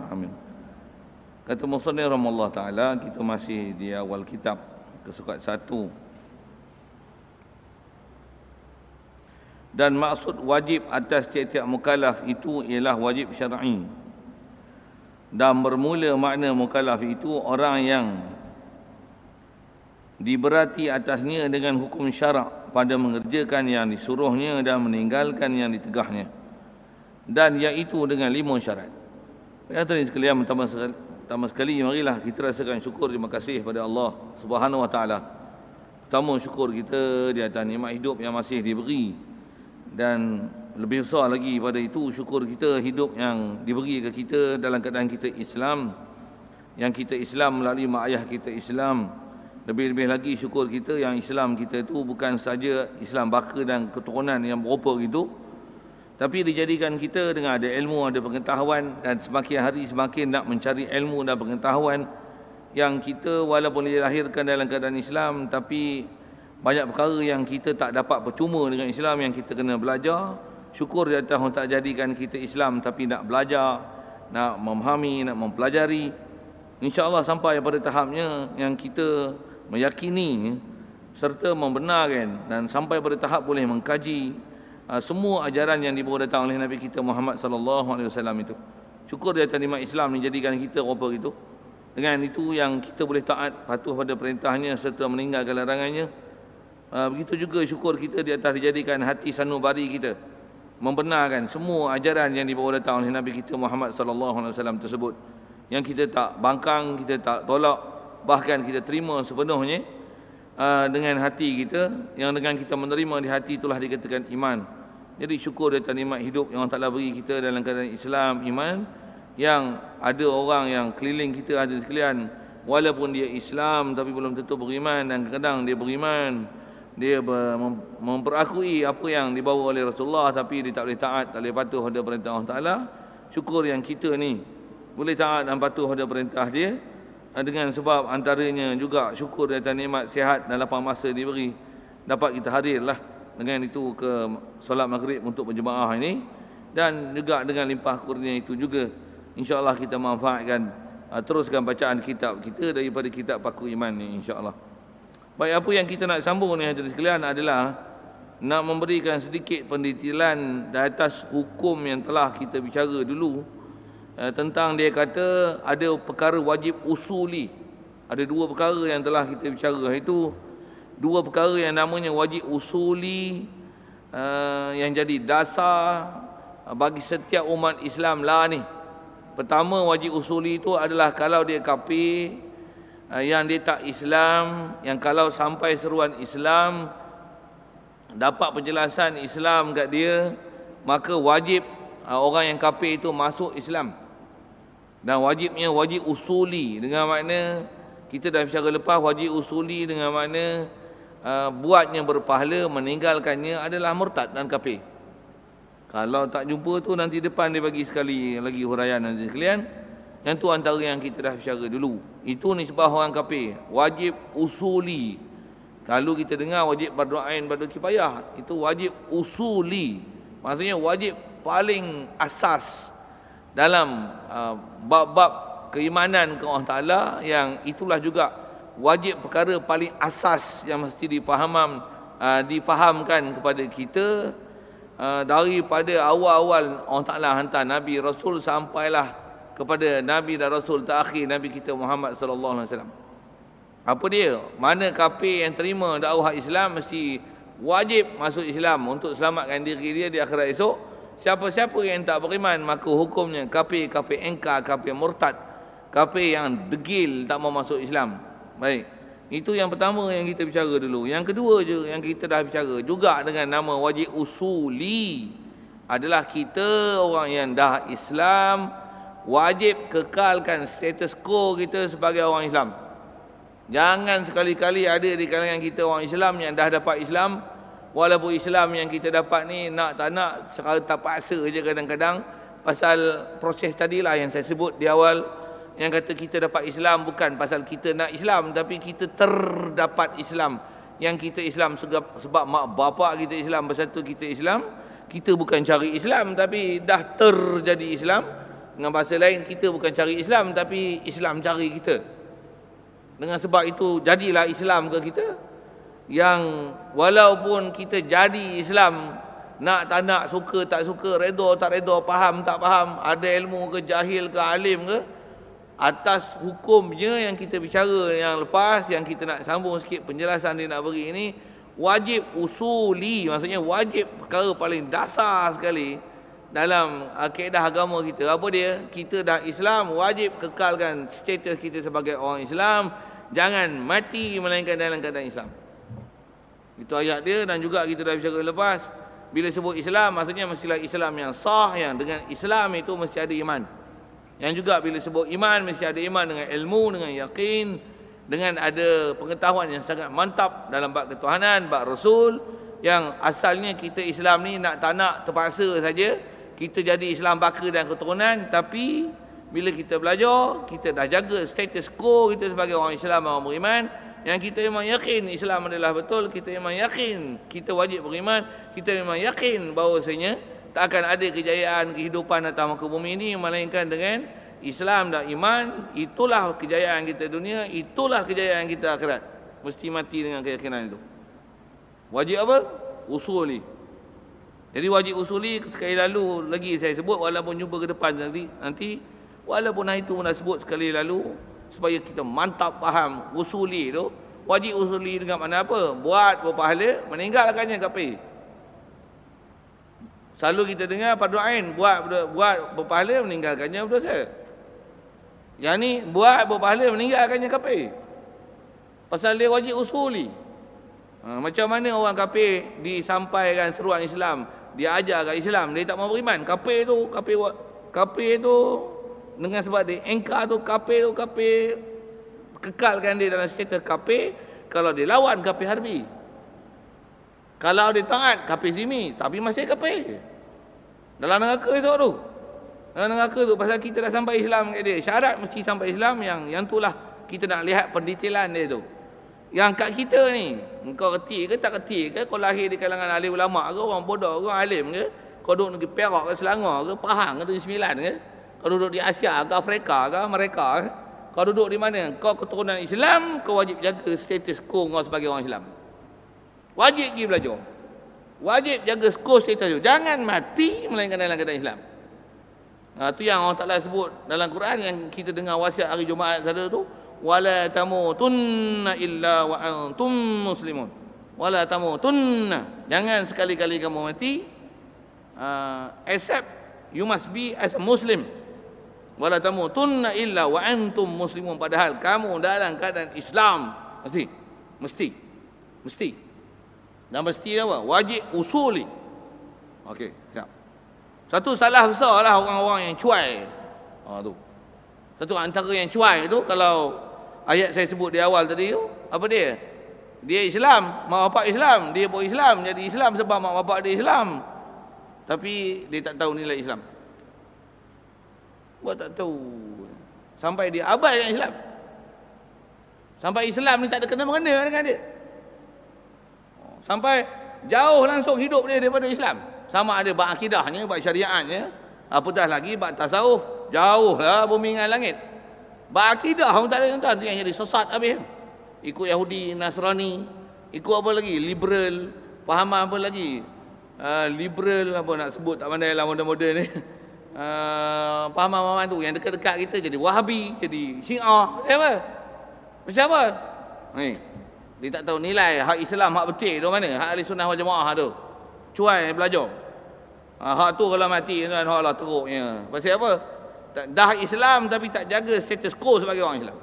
Amin. Kata musannif rahimahullah taala, kita masih di awal kitab kesukat 1. Dan maksud wajib atas tiap-tiap mukallaf itu ialah wajib syar'i. Dan bermula makna mukallaf itu orang yang diberati atasnya dengan hukum syarak pada mengerjakan yang disuruhnya dan meninggalkan yang ditegahnya. Dan iaitu dengan 5 syarat. Ya tuan sekalian, pertama sekali marilah kita rasakan syukur, terima kasih kepada Allah Subhanahu Wa Taala. Pertama, syukur kita di atas nikmat hidup yang masih diberi, dan lebih besar lagi pada itu syukur kita hidup yang diberi ke kita dalam keadaan kita Islam, yang kita Islam melalui mak ayah kita Islam. Lebih-lebih lagi syukur kita yang Islam kita itu bukan saja Islam baka dan keturunan yang berupa gitu, tapi dijadikan kita dengan ada ilmu, ada pengetahuan, dan semakin hari semakin nak mencari ilmu dan pengetahuan yang kita walaupun dilahirkan dalam keadaan Islam, tapi banyak perkara yang kita tak dapat percuma dengan Islam yang kita kena belajar. Syukur di atas Allah tak jadikan kita Islam tapi nak belajar, nak memahami, nak mempelajari. InsyaAllah sampai pada tahapnya yang kita meyakini serta membenarkan dan sampai pada tahap boleh mengkaji semua ajaran yang dibawa datang oleh Nabi kita Muhammad sallallahu alaihi wasallam itu. Syukur di atas nikmat Islam menjadikan kita rupa itu. Dengan itu yang kita boleh taat, patuh pada perintahnya serta meninggalkan larangannya. Begitu juga syukur kita di atas dijadikan hati sanubari kita membenarkan semua ajaran yang dibawa datang oleh Nabi kita Muhammad sallallahu alaihi wasallam tersebut, yang kita tak bangkang, kita tak tolak, bahkan kita terima sepenuhnya dengan hati kita, yang dengan kita menerima di hati itulah dikatakan iman. Jadi syukur di atas nikmat hidup yang Allah Ta'ala beri kita dalam keadaan Islam, iman, yang ada orang yang keliling kita ada sekalian walaupun dia Islam tapi belum tentu beriman, dan kadang dia beriman, dia memperakui apa yang dibawa oleh Rasulullah tapi dia tak boleh taat, tak boleh patuh pada perintah Allah Ta'ala. Syukur yang kita ni boleh taat dan patuh pada perintah dia, dengan sebab antaranya juga syukur di atas nikmat sihat dan lapang masa diberi, dapat kita hadirlah dengan itu ke solat maghrib untuk berjemaah ini, dan juga dengan limpah kurnia itu juga insya-Allah kita manfaatkan, teruskan bacaan kitab kita daripada kitab Paku Iman ni insya-Allah. Baik, apa yang kita nak sambung ni hadirin sekalian adalah nak memberikan sedikit pendetailan di atas hukum yang telah kita bicara dulu, tentang dia kata ada perkara wajib usuli. Ada 2 perkara yang telah kita bicara, itu 2 perkara yang namanya wajib usuli, yang jadi dasar bagi setiap umat Islam lah ni. Pertama, wajib usuli itu adalah kalau dia kafir, yang dia tak Islam, yang kalau sampai seruan Islam, dapat penjelasan Islam kat dia, maka wajib orang yang kafir itu masuk Islam. Dan wajibnya wajib usuli, dengan makna kita dah bicara lepas, wajib usuli dengan makna buatnya berpahala, meninggalkannya adalah murtad dan kafir. Kalau tak jumpa tu nanti depan dia bagi sekali lagi huraian nanti sekalian. Yang tu antara yang kita dah bicara dulu. Itu nisbah orang kafir, wajib usuli. Kalau kita dengar wajib fardu ain, fardu kifayah, itu wajib usuli. Maksudnya wajib paling asas dalam bab-bab keimanan kepada Allah Ta'ala, yang itulah juga wajib perkara paling asas yang mesti difahamkan kepada kita, daripada awal-awal Allah Ta'ala hantar Nabi Rasul sampailah kepada Nabi dan Rasul terakhir Nabi kita Muhammad sallallahu alaihi wasallam. Apa dia? Mana kafir yang terima dakwah Islam mesti wajib masuk Islam untuk selamatkan diri dia di akhirat esok. Siapa-siapa yang tak beriman maka hukumnya kafir, kafir engkar, kafir murtad, kafir yang degil tak mau masuk Islam. Baik. Itu yang pertama yang kita bicara dulu. Yang kedua je yang kita dah bicara juga dengan nama wajib usuli adalah kita orang yang dah Islam wajib kekalkan status quo kita sebagai orang Islam. Jangan sekali-kali ada di kalangan kita orang Islam yang dah dapat Islam, walaupun Islam yang kita dapat ni nak tak nak secara terpaksa je kadang-kadang, pasal proses tadilah yang saya sebut di awal, yang kata kita dapat Islam bukan pasal kita nak Islam, tapi kita terdapat Islam. Yang kita Islam sebab mak bapak kita Islam, bersatu kita Islam. Kita bukan cari Islam tapi dah terjadi Islam. Dengan bahasa lain, kita bukan cari Islam, tapi Islam cari kita. Dengan sebab itu, jadilah Islam ke kita. Yang walaupun kita jadi Islam, nak tak nak, suka tak suka, redha tak redha, faham tak faham, ada ilmu ke, jahil ke, alim ke, atas hukumnya yang kita bicara yang lepas, yang kita nak sambung sikit penjelasan dia nak beri ini, wajib usuli, maksudnya wajib perkara paling dasar sekali dalam kaedah agama kita. Apa dia? Kita dah Islam, wajib kekalkan status kita sebagai orang Islam. Jangan mati melainkan dalam keadaan Islam. Itu ayat dia. Dan juga kita dah bicara lepas, bila sebut Islam, maksudnya mestilah Islam yang sah, yang dengan Islam itu mesti ada iman. Yang juga bila sebut iman, mesti ada iman dengan ilmu, dengan yakin, dengan ada pengetahuan yang sangat mantap dalam bab ketuhanan, bab Rasul. Yang asalnya kita Islam ni nak tak nak terpaksa saja kita jadi Islam baka dan keturunan. Tapi bila kita belajar, kita dah jaga status quo kita sebagai orang Islam, orang beriman. Yang kita memang yakin Islam adalah betul, kita memang yakin kita wajib beriman, kita memang yakin bahawasanya tak akan ada kejayaan kehidupan atas muka bumi ini melainkan dengan Islam dan iman. Itulah kejayaan kita dunia, itulah kejayaan kita akhirat. Mesti mati dengan keyakinan itu. Wajib apa? Usuli. Jadi wajib usuli, sekali lalu lagi saya sebut, walaupun jumpa ke depan nanti walaupun hari itu pun dah sebut sekali lalu, supaya kita mantap faham usuli tu. Wajib usuli dengan mana apa? Buat berpahala, meninggalkannya kafir. Selalu kita dengar fardu ain, buat berpahala, meninggalkannya berdosa. Yang ni buat berpahala, meninggalkannya kafir. Pasal dia wajib usuli. Macam mana orang kafir disampaikan seruan Islam, dia ajarkan Islam, dia tak mau beriman. Kafir tu dengan sebab dia engkar tu, kafir kekalkan dia dalam status kafir. Kalau dia lawan, kafir harbi. Kalau dia taat, kafir zimmi, tapi masih kafir. Dalam neraka tu. Dalam neraka tu, pasal kita dah sampai Islam kat dia. Syarat mesti sampai Islam, yang itulah kita nak lihat pendetailan dia tu. Yang kat kita ni, kau reti ke tak reti ke, kau lahir di kalangan alim ulama ke, orang bodoh ke, orang alim ke, kau duduk negeri Perak ke, Selangor ke, Pahang ke, Negeri Sembilan ke, kau duduk di Asia ke, Afrika ke, Amerika ke, kau duduk di mana, kau keturunan Islam, kau wajib jaga status quo kau sebagai orang Islam. Wajib pergi belajar, wajib jaga quo status tu. Jangan mati melainkan dalam keadaan Islam. Itu yang Allah Ta'ala sebut dalam Quran, yang kita dengar wasiat hari Jumaat tadi tu, wala tamutunna illa wa antum muslimun. Wala tamutunna, jangan sekali-kali kamu mati except you must be as a Muslim. Wala tamutunna illa wa antum muslimun, padahal kamu dalam keadaan Islam. Mesti. Dan mesti apa? Wajib usuli. Okey, siap. Satu salah besar lah orang-orang yang cuai. Tu. Satu antara yang cuai tu, kalau ayat saya sebut di awal tadi tu, apa dia? Dia Islam, mak bapak Islam, dia pun Islam, jadi Islam sebab mak bapak dia Islam. Tapi dia tak tahu nilai Islam. Buat tak tahu. Sampai dia abaikan Islam. Sampai Islam ni tak ada kena-mengena dengan dia. Sampai jauh langsung hidup dia daripada Islam. Sama ada bab akidahnya, bab syariatnya, apatah lagi bab tasawuf, jauh lah bumi dengan langit. Bab akidah pun tak ada tuan, yang jadi sesat habis. Ikut Yahudi, Nasrani, ikut apa lagi? Liberal, fahaman apa lagi? Liberal apa nak sebut, tak pandai lah moden-moden ni. Fahaman-fahaman tu yang dekat-dekat kita jadi Wahabi, jadi Syiah. Macam apa? Ni, dia tak tahu nilai hak Islam, hak betul tu mana? Hak Ahli Sunnah wal Jamaah tu. Cuai belajar. Hak tu kalau mati tuan, hak lah teruknya. Pasal apa? Dah Islam tapi tak jaga status quo sebagai orang Islam.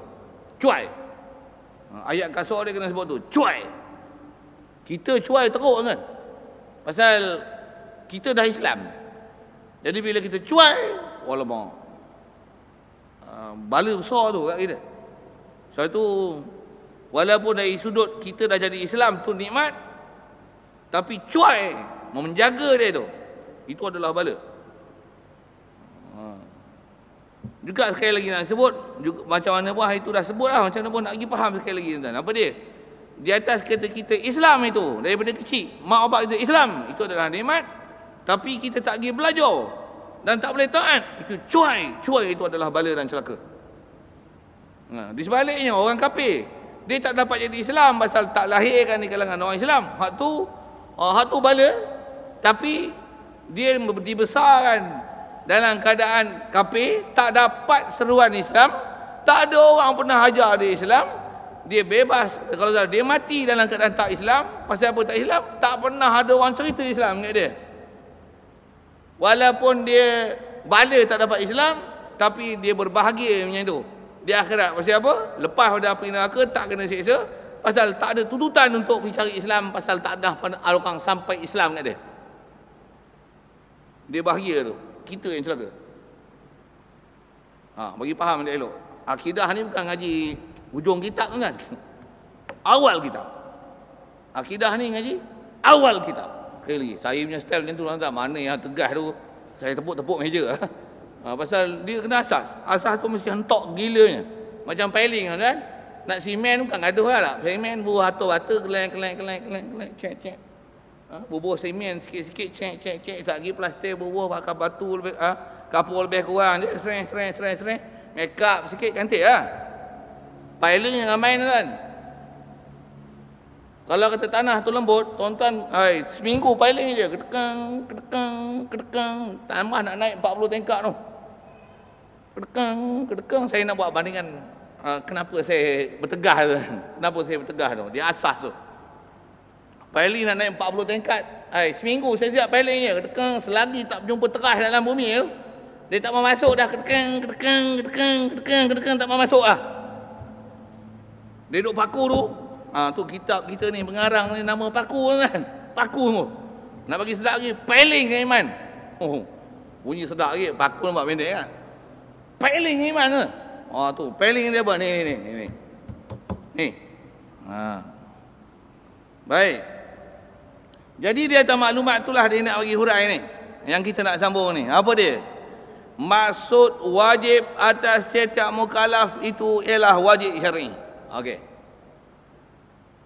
Cuai. Ayat kasar dia kena sebut tu. Cuai. Kita cuai teruk kan? Pasal kita dah Islam. Jadi bila kita cuai, walaupun bala besar tu kat kita. Sebab tu, walaupun dari sudut kita dah jadi Islam tu nikmat, tapi cuai menjaga dia tu, itu adalah bala. Juga sekali lagi nak sebut juga, macam mana pun hari itu dah sebut lah, macam mana pun nak pergi faham sekali lagi tuan. Apa dia? Di atas kita Islam itu, daripada kecil mak bapak kita Islam, itu adalah nikmat. Tapi kita tak pergi belajar dan tak boleh taat, itu cuai itu adalah bala dan celaka. Di sebaliknya orang kafir, dia tak dapat jadi Islam pasal tak lahirkan di kalangan orang Islam. Hak tu bala, tapi dia dibesarkan dalam keadaan kafir, tak dapat seruan Islam, tak ada orang pernah ajar dia Islam, dia bebas. Kalau dia mati dalam keadaan tak Islam, pasal apa tak Islam? Tak pernah ada orang cerita Islam kat dia. Walaupun dia bala tak dapat Islam, tapi dia berbahagia macam tu di akhirat. Pasal apa? Lepas pada api neraka tak kena siksa, pasal tak ada tuntutan untuk pergi cari Islam, pasal tak ada orang sampai Islam kat dia. Dia bahagia tu. Kita yang celaka. Bagi faham dia elok. Akidah ni bukan ngaji hujung kitab kan. Awal kitab. Akidah ni ngaji awal kitab. Sekali lagi, saya punya style macam tu tak, mana yang tegas tu saya tepuk-tepuk meja. Pasal dia kena asas. Asas tu mesti hentok gilanya. Macam piling kan. Nak simen bukan gaduh lah. Simen buah batu-batu, keleng, cek. Bubuh simen sikit-sikit, cek. Tak lagi plastik, bubuh pakai batu lebih, kapur lebih kurang je. Sereng. Make up sikit, cantik lah. Piling yang main kan. Kalau kata tanah tu lembut, tuan-tuan, seminggu piling je, kedekang. Tambah nak naik 40 tingkat tu. Kedekang. Saya nak buat bandingan kenapa saya bertegah tu. Kenapa saya bertegah tu? Dia asas tu. Piling nak naik 40 tingkat, seminggu saya siap piling je, kedekang. Selagi tak berjumpa teras dalam bumi tu, dia tak mau masuk dah, kedekang, tak mau masuk lah. Dia duduk paku tu. Tu kitab kita ni, pengarang ni nama paku kan. Paku tu. Nak bagi sedap lagi, piling ke Iman. Bunyi sedap lagi, paku nampak pendek kan. Piling ke Iman tu. Tu, piling dia apa? Ni. Baik. Jadi dia atas maklumat itulah dia nak bagi hurai ni. Yang kita nak sambung ni. Apa dia? Maksud wajib atas setiap mukallaf itu ialah wajib syar'i. Okey.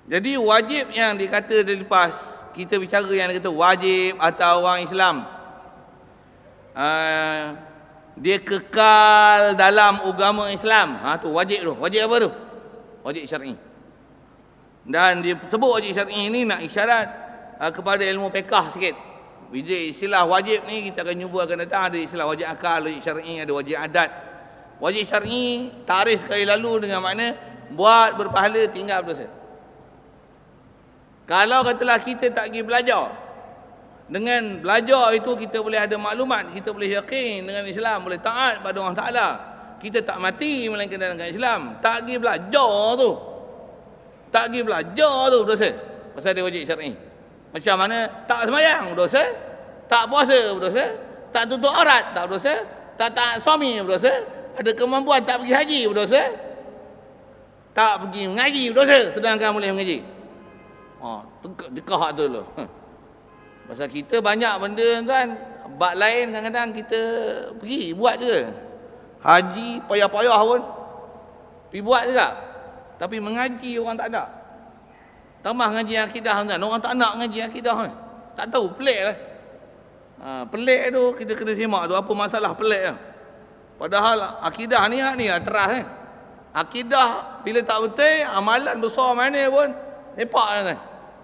Jadi wajib yang dikata dari lepas, kita bicara yang kata wajib atau orang Islam, dia kekal dalam agama Islam. Tu wajib tu. Wajib apa tu? Wajib syar'i. Dan dia sebut wajib syar'i ni nak isyarat kepada ilmu fiqh sikit. Bila istilah wajib ni kita akan jumpa akan datang, ada istilah wajib akal, wajib syar'i, ada wajib adat. Wajib syar'i tarikh sekali lalu dengan makna buat berpahala, tinggal berdosa. Kalau katalah kita tak pergi belajar, dengan belajar itu kita boleh ada maklumat, kita boleh yakin dengan Islam, boleh taat pada Allah Ta'ala, kita tak mati melainkan dengan Islam. Tak pergi belajar tu berdosa, pasal dia wajib syar'i. Macam mana tak sembahyang berdosa, tak puasa berdosa, tak tutup aurat tak berdosa, tak taat suami berdosa, ada kemampuan tak pergi haji berdosa, tak pergi mengaji berdosa sedangkan boleh mengaji. Dekah tu dulu. Pasal kita banyak benda kan, bab lain kadang-kadang kita pergi buat je. Haji payah-payah pun pergi buat juga. Tapi mengaji orang tak ada. Tambah ngaji akidah kan. Orang tak nak ngaji akidah kan. Tak tahu, pelik lah. Pelik tu kita kena simak tu apa masalah pelik lah. Padahal akidah ni teras kan. Akidah bila tak betul, amalan besar mana pun lepak kan.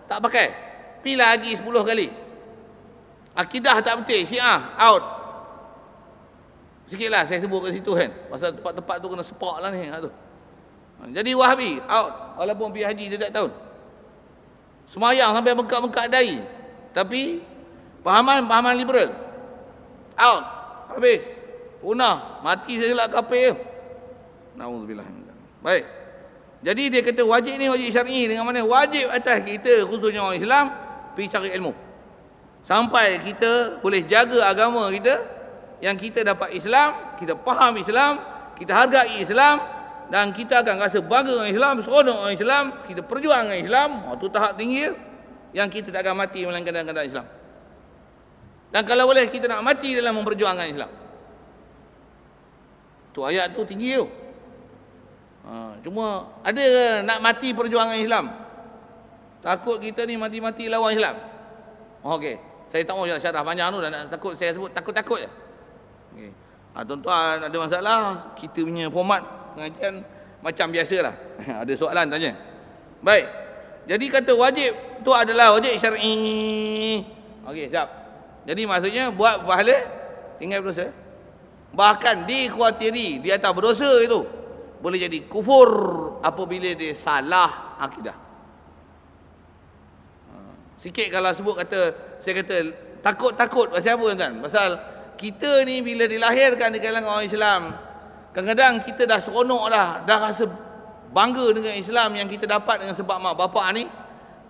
Tak pakai. Pilah haji 10 kali. Akidah tak betul, Syiah out. Sikitlah saya sebut kat situ kan. Pasal tempat-tempat tu kena sepak lah ni tu. Jadi Wahabi out walaupun pergi haji setiap tahun. Semayang sampai bengkak-bengkak dahi. Tapi pahaman liberal out. Habis. Punah, mati sajalah kafir. Nauzubillah. Baik. Jadi dia kata wajib ni wajib syar'i, dengan mana wajib atas kita khususnya orang Islam pergi cari ilmu. Sampai kita boleh jaga agama kita, yang kita dapat Islam, kita faham Islam, kita hargai Islam, dan kita akan rasa bangga dengan Islam, seronok dengan Islam, kita perjuang dengan Islam. Itu tahap tinggi yang kita tak akan mati melainkan dalam keadaan Islam. Dan kalau boleh kita nak mati dalam memperjuangkan Islam. Tu ayat tu tinggi tu. Cuma ada ke nak mati perjuangan Islam? Takut kita ni mati-mati lawan Islam. Okey, saya tak mau syarah panjang tu dan takut saya sebut takut-takut je. Okay. Tuan-tuan ada masalah, kita punya format pengajian macam biasalah. Ada soalan tanya. Baik. Jadi kata wajib tu adalah wajib syar'i. Okey, siap. Jadi maksudnya buat pahala tinggal berdosa. Bahkan dikhawatiri di atas berdosa itu boleh jadi kufur apabila dia salah akidah. Sikit kalau sebut kata, saya kata takut-takut pasal apa kan? Pasal kita ni bila dilahirkan di kalangan orang Islam, kadang-kadang kita dah seronok dah rasa bangga dengan Islam yang kita dapat dengan sebab mak bapak ni,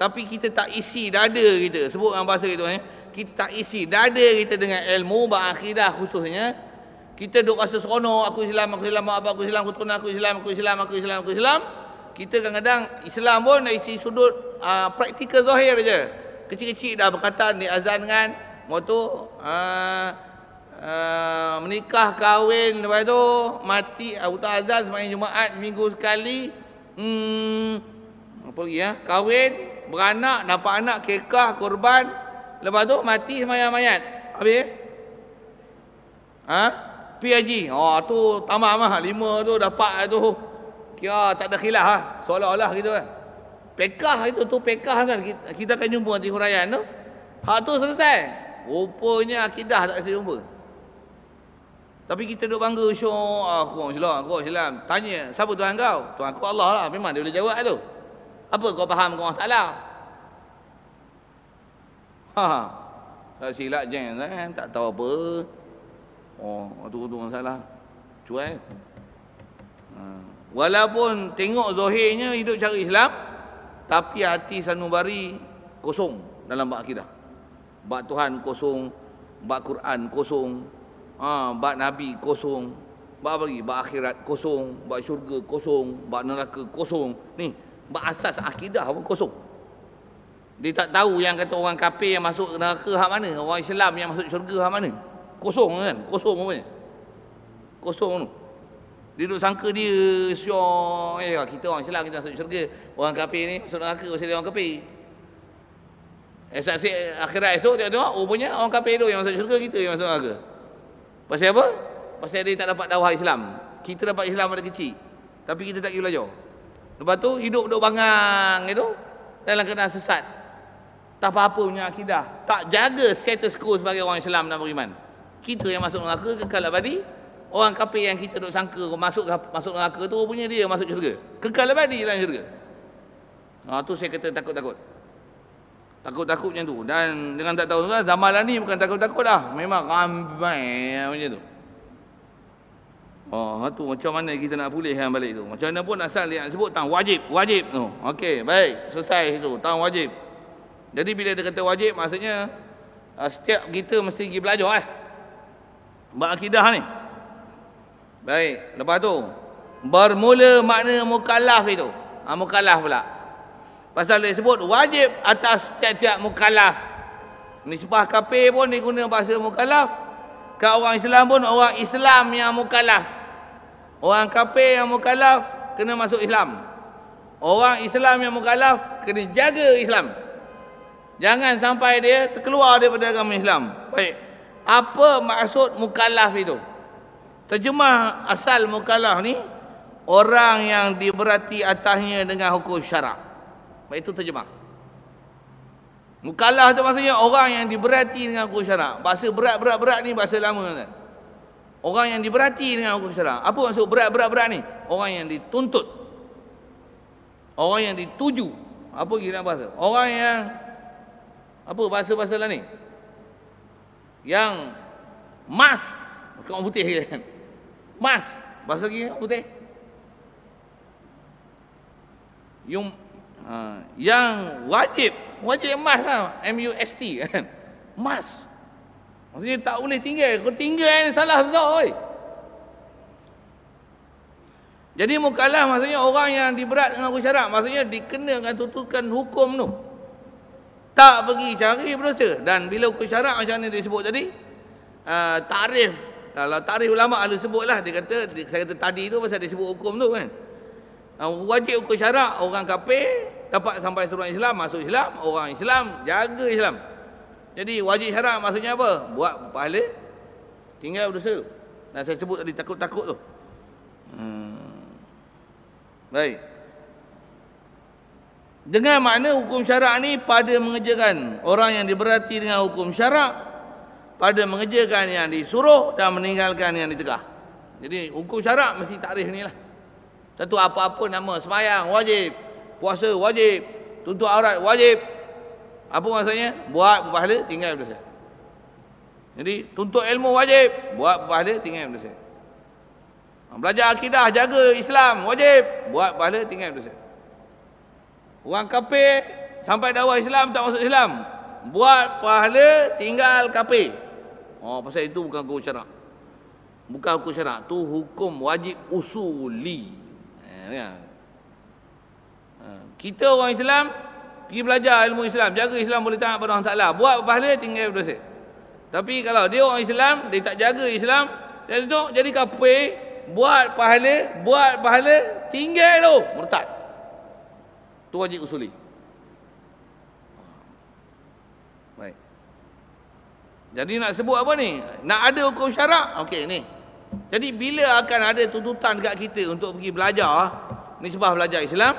tapi kita tak isi dada kita, sebut dengan bahasa itu kita tak isi dada kita dengan ilmu berakidah khususnya. Kita duk rasa seronok, aku Islam, mak bapak aku Islam, keturunan aku Islam. Kita kadang-kadang Islam pun dah isi sudut praktikal zahir je. Kecil-kecil dah berkatan diazankan, moto menikah, kahwin, lepas tu mati, auta azan sembahyang Jumaat minggu sekali. Apa lagi kahwin, beranak, dapat anak, kekah, korban, lepas tu mati sembahyang mayat. Habis pi haji. Tu tamam 5 tu dapat tu. Kira tak ada khilaf seolah-olah gitu kan. Pekah itu tu pekah kan kita akan jumpa nanti huraian tu. Hak tu selesai. Rupanya akidah tak boleh jumpa. Tapi kita duk bangga syok, aku Islam. Tanya, siapa Tuhan kau? Tuhan aku Allah lah. Memang dia boleh jawab tu. Apa kau faham kau Allah Taala? Tak silap jeng kan, tak tahu apa. Tu masalah. Cuai. Walaupun tengok zahirnya hidup cara Islam, tapi hati sanubari kosong dalam bab akidah. Bab Tuhan kosong, bab Quran kosong, bab Nabi kosong, bab apa lagi? Bab akhirat kosong, bab syurga kosong, bab neraka kosong. Ni, bab asas akidah pun kosong. Dia tak tahu yang kata orang kafir yang masuk neraka hak mana, orang Islam yang masuk syurga hak mana. Kosong kan? Kosong apa? Kosong tu. Dia duduk sangka dia syok, kita orang Islam kita masuk syurga, orang kafir ni masuk neraka pasal dia orang kafir. Saksi akhirat esok tengok rupanya orang kafir tu yang masuk syurga, kita yang masuk neraka. Pasal apa? Pasal dia tak dapat dakwah Islam. Kita dapat Islam pada kecil, tapi kita tak pergi belajar. Lepas tu hidup duk bangang itu dalam keadaan sesat. Tak apa-apa punya akidah, tak jaga status quo sebagai orang Islam dan beriman. Kita yang masuk neraka kekal abadi. Orang kafir yang kita duk sangka masuk neraka tu rupanya dia masuk syurga, kekal abadi dalam syurga. Tu saya kata takut-takut. Takut-takut macam tu. Dan dengan tak tahu tu zaman ni bukan takut-takut dah, memang ramai macam tu. Tu macam mana kita nak pulihkan balik tu? Macam mana pun asal dia nak sebut tang wajib tu. Okey, baik, selesai itu tang wajib. Jadi bila dia kata wajib, maksudnya setiap kita mesti pergi belajar bab akidah ni. Baik, lepas tu bermula makna mukallaf itu. Mukallaf pula. Pasal dia sebut wajib atas setiap mukallaf. Nisbah kafir pun diguna bahasa mukallaf. Kat orang Islam pun orang Islam yang mukallaf. Orang kafir yang mukallaf kena masuk Islam. Orang Islam yang mukallaf kena jaga Islam. Jangan sampai dia terkeluar daripada agama Islam. Baik. Apa maksud mukallaf itu? Terjemah asal mukallaf ni orang yang diberati atasnya dengan hukum syarak. Baik, itu terjemah. Mukallaf tu maksudnya orang yang diberati dengan hukum syarak. Bahasa berat ni bahasa lama kan. Orang yang diberati dengan hukum syarak. Apa maksud berat ni? Orang yang dituntut. Orang yang dituju. Apa kira bahasa? Orang yang apa bahasa-bahasa lah ni? Yang mas, orang putih kan. Mas, bahasa lagi putih. Yang wajib mas lah, MUST kan. Mas. Maksudnya tak boleh tinggal. Kau tinggal ni salah besar oi. Jadi mukallaf maksudnya orang yang diberat dengan hukum syarak, maksudnya dikena dengan tuntutan hukum tu. Tak pergi cari berdosa. Dan bila hukum syarak macam mana disebut tadi, takrif, kalau takrif ulama ahli sebutlah, dia kata, saya kata tadi tu pasal dia sebut hukum tu kan. Wajib hukum syarak, orang kafir dapat sampai suruh Islam, masuk Islam, orang Islam jaga Islam. Jadi wajib syarak maksudnya apa? Buat pahala tinggal berdosa. Dan saya sebut tadi takut-takut tu. Baik. Dengan makna hukum syarak ni pada mengerjakan orang yang diberati dengan hukum syarak, pada mengerjakan yang disuruh dan meninggalkan yang ditegah. Jadi hukum syarak mesti takrif ni lah. Satu apa-apa nama sembahyang wajib, puasa wajib, tutup aurat wajib. Apa maksudnya? Buat berpahala, tinggal berdosa. Jadi tuntut ilmu wajib, buat berpahala, tinggal berdosa. Belajar akidah, jaga Islam wajib, buat berpahala, tinggal berdosa. Orang kafir sampai dakwah Islam tak masuk Islam, buat pahala, tinggal kafir. Oh, pasal itu bukan hukum syarak. Bukan hukum syarak, tu hukum wajib usuli. Kita orang Islam pergi belajar ilmu Islam, jaga Islam boleh taat pada Allah Taala, buat pahala, tinggal berdosa. Tapi kalau dia orang Islam, dia tak jaga Islam, dia duduk jadi kafir, buat pahala, tinggal tu, murtad. Tu wajib usuli. Baik. Jadi nak sebut apa ni? Nak ada hukum syarak? Okey ni. Jadi bila akan ada tuntutan dekat kita untuk pergi belajar, nisbah belajar Islam,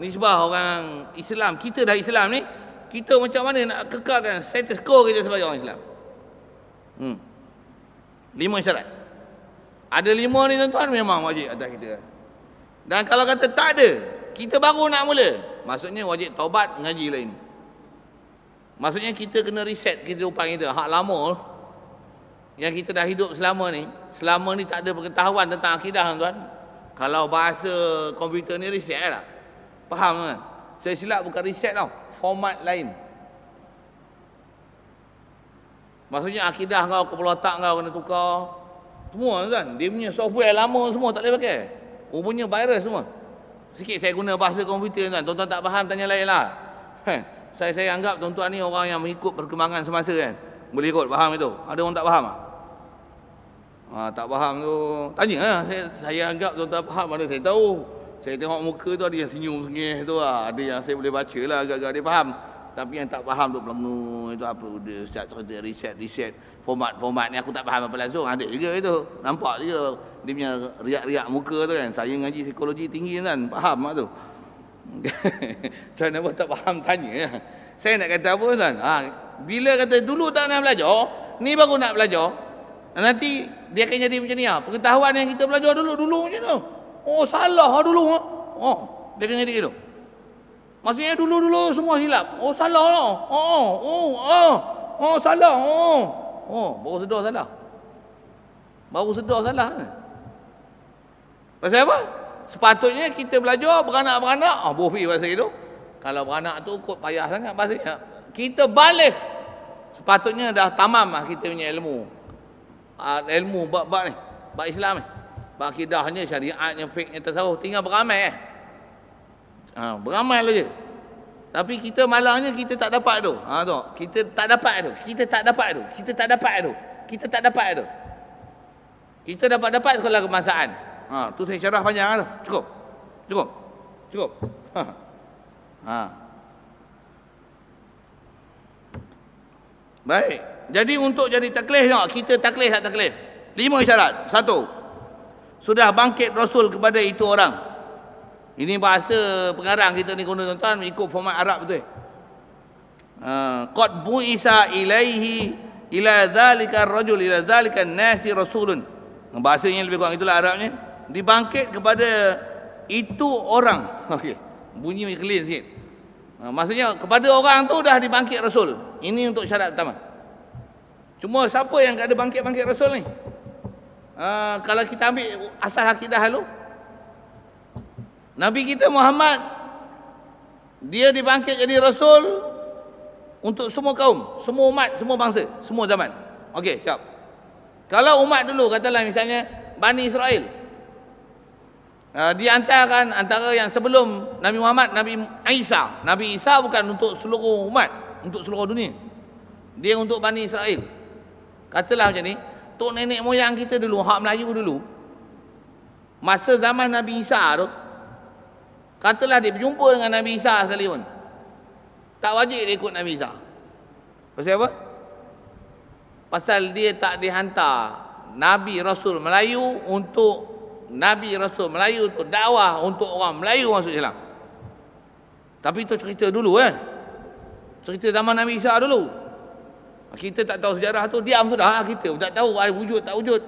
nisbah orang Islam, kita dah Islam ni, kita macam mana nak kekalkan status quo kita sebagai orang Islam? 5 syarat. Ada 5 ni tuan-tuan, memang wajib atas kita. Dan kalau kata tak ada, kita baru nak mula, maksudnya wajib taubat, ngaji lain. Maksudnya kita kena reset kehidupan kita. Hak lama yang kita dah hidup selama ni tak ada pengetahuan tentang akidah tuan. Kalau bahasa komputer ni reset lah. Faham kan? Saya silap bukan reset tau, format lain. Maksudnya akidah kau, kepala otak kau kena tukar. Semua kan, dia punya software lama semua tak boleh pakai. Punya virus semua. Sikit saya guna bahasa komputer kan, tuan-tuan tak faham tanya lain lah. Saya anggap tuan-tuan ni orang yang mengikut perkembangan semasa kan. Boleh ikut, faham itu. Ada orang tak faham? Tak faham tu, tanya lah. Saya anggap tuan-tuan faham, mana saya tahu. Saya tengok muka tu ada yang senyum-senyum tu lah. Ada yang saya boleh baca lah, agak-agak dia faham. Tapi yang tak faham tu belengu, itu apa dia start cerita reset format ni aku tak faham apa langsung. Ada juga itu. Nampak juga dia punya riak-riak muka tu kan. Saya ngaji psikologi tinggi kan, faham tak tu. Macam mana pun tak faham tanya. Saya nak kata apa tuan? Bila kata dulu tak nak belajar, ni baru nak belajar. Nanti dia akan jadi macam ni lah. Pengetahuan yang kita belajar dulu macam tu. Oh salah dulu. Dia akan jadi gitu. Maksudnya dulu semua hilap. Oh salah lah. Salah. Baru sedar salah. Pasal apa? Sepatutnya kita belajar beranak-beranak. Bofi bahasa itu. Kalau beranak tu kot payah sangat bahasanya. Kita balik. Sepatutnya dah tamam lah kita punya ilmu. Ilmu bab-bab ni. Bab Islam ni. Bab akidahnya, syariatnya, fiqhnya, tasawuf. Tinggal beramal beramal je. Tapi kita malangnya kita tak dapat tu. Kita tak dapat tu. Kita dapat sekolah kebangsaan. Tu saya syarah panjang tu. Cukup. Baik. Jadi untuk jadi taklif kita taklif tak taklif. 5 syarat. 1. Sudah bangkit Rasul kepada itu orang. Ini bahasa pengarang kita ni guna tuan-tuan, ikut format Arab betul. Qad bu'isa ilaihi ila dzalika ar-rajul ila dzalika an-nasi rasulun. Bahasanya lebih kurang itulah Arabnya. Dibangkit kepada itu orang. Okey. Bunyi clean sikit. Maksudnya kepada orang tu dah dibangkit Rasul. Ini untuk syarat pertama. Cuma siapa yang ada bangkit-bangkit Rasul ni? Kalau kita ambil asal akidah dulu, Nabi kita Muhammad, dia dibangkit jadi Rasul untuk semua kaum, semua umat, semua bangsa, semua zaman. Okey, siap. Kalau umat dulu, katalah misalnya Bani Israel, diantarkan antara yang sebelum Nabi Muhammad, Nabi Isa. Nabi Isa bukan untuk seluruh umat, untuk seluruh dunia. Dia untuk Bani Israel. Katalah macam ni, tok nenek moyang kita dulu, hak Melayu dulu, masa zaman Nabi Isa tu, katalah dia berjumpa dengan Nabi Isa sekali pun, tak wajib dia ikut Nabi Isa. Pasal apa? Pasal dia tak dihantar Nabi Rasul Melayu untuk dakwah untuk orang Melayu masuk Islam. Tapi itu cerita dulu kan. Cerita zaman Nabi Isa dulu. Kita tak tahu sejarah tu, diam sudah. Kita tak tahu ada wujud tak wujud.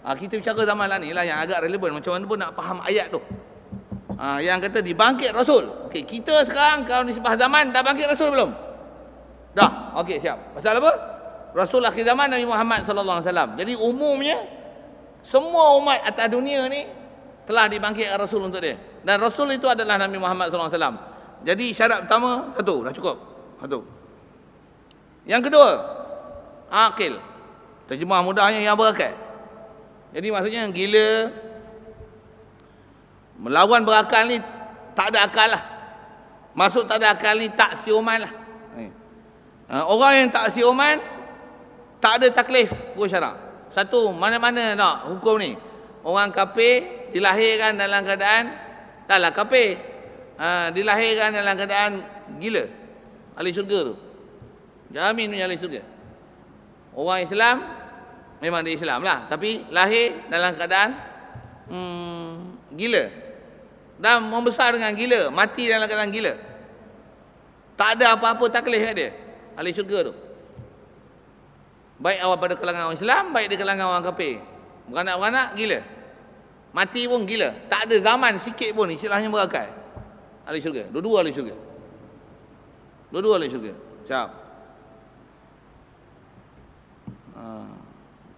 Kita bicara zaman lah ni lah yang agak relevan. Macam mana pun nak faham ayat tu. Yang kata dibangkit Rasul. Okey, kita sekarang kalau nisbah zaman dah bangkit Rasul belum? Dah. Okey, siap. Pasal apa? Rasul akhir zaman Nabi Muhammad sallallahu alaihi wasallam. Jadi umumnya semua umat atas dunia ni telah dibangkitkan Rasul untuk dia. Dan Rasul itu adalah Nabi Muhammad sallallahu alaihi wasallam. Jadi syarat pertama satu, dah cukup. Satu. Yang kedua, akil. Terjemah mudahnya yang berakal. Jadi maksudnya gila, melawan berakal ni tak ada akal lah. Maksud tak ada akal ni tak siuman lah. Orang yang tak siuman tak ada taklif hukum syarak. Satu, mana-mana nak hukum ni. Orang kafir dilahirkan dalam keadaan taklah kafir. Dilahirkan dalam keadaan gila. Ahli syurga tu. Jamin punya ahli syurga. Orang Islam memang dia Islam lah, tapi lahir dalam keadaan gila. Dan membesar dengan gila, mati dalam keadaan gila. Tak ada apa-apa taklif kat dia. Ahli syurga tu. Baik awal pada kalangan orang Islam, baik di kalangan orang kafir. Beranak-beranak gila. Mati pun gila. Tak ada zaman sikit pun istilahnya berakal. Ahli syurga. Dua-dua ahli syurga. Dua-dua ahli syurga. Siap.